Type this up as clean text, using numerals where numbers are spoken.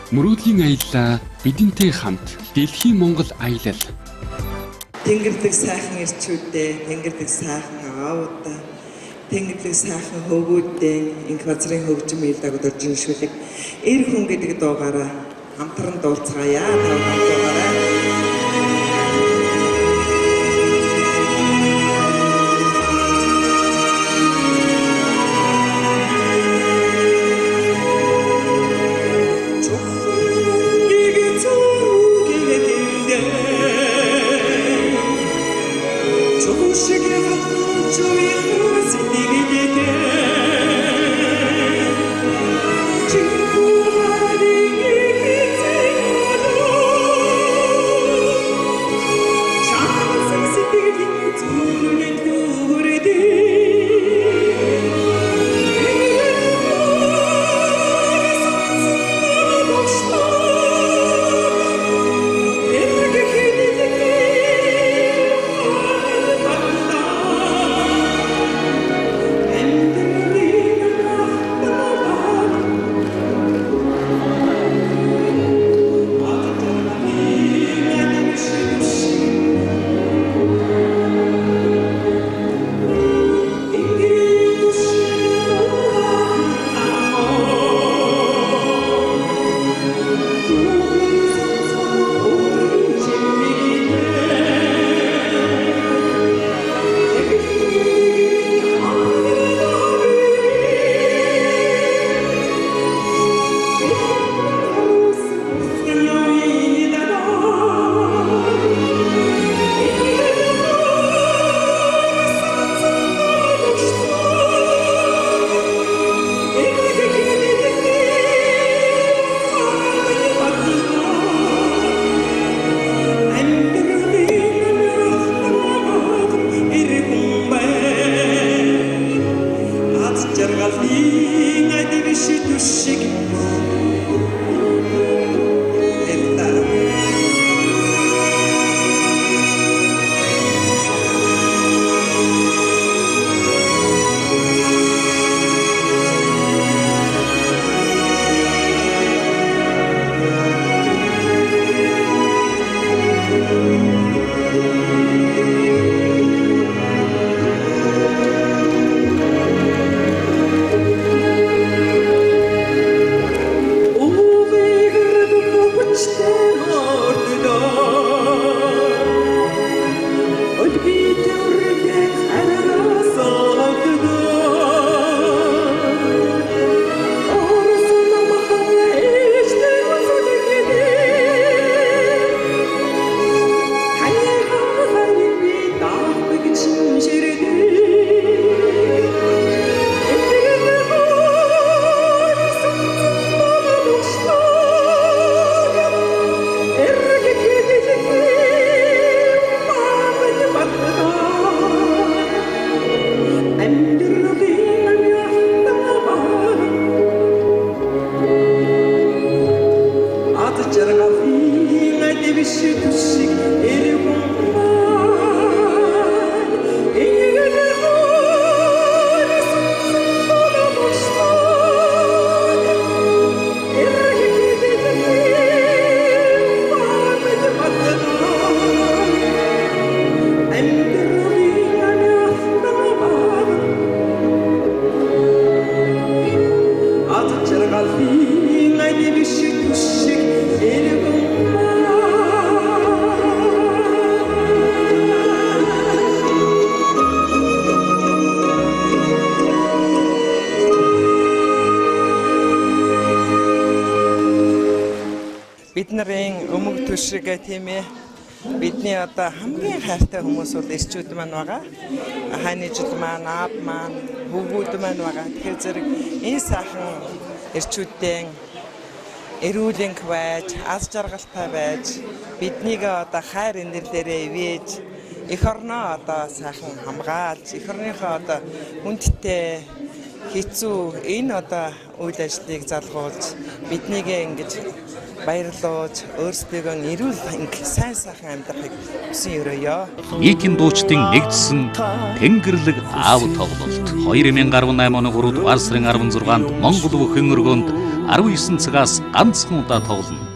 Мөрөөдлийн аяллаа бидэнтэй хамт Дэлхийн Монгол аялал. Тэнгэрлэг сайхан ирчүүдээ, тэнгэрлэг сайхан аавуудаа, тэнгэрлэг сайхан хөвгүүдээ инх газрын хөгжим ийлдэг өдөржиншүүлэг эр хүн гэдэг дуугаараа хамтран дуулцгаая. Бидний өмг төшрөг тийм ээ. Бидний одоо хамгийн хайртай хүмүүс бол эрчүүд маань байгаа. Хайны жил маань, аав маань, хөвгүүд маань байгаа. Тэгэхээр зэрэг энэ сайхан эрчүүдтэй эрүүлэнх байж, аз жаргалтай байж, биднийг одоо хайр инэрлээрээ ивэж, эх орноо одоо сайхан хамгаалж, эх орныхоо одоо хүндтэй хэцүү энэ одоо үйл ажлыг залгуулж биднийг ингэж баярлуулж өөрсдөө нэрүүл ингээ сайн сайхан амьдрахыг хүсэн өрөөё. Нийтийн дуучдын нэгдсэн Тэнгэрлэг аав тоглолт 2018 оны 3 дугаар сарын 16-нд Монгол бүхэн өргөөнд 19 цагаас ганцхан удаа тоглоно.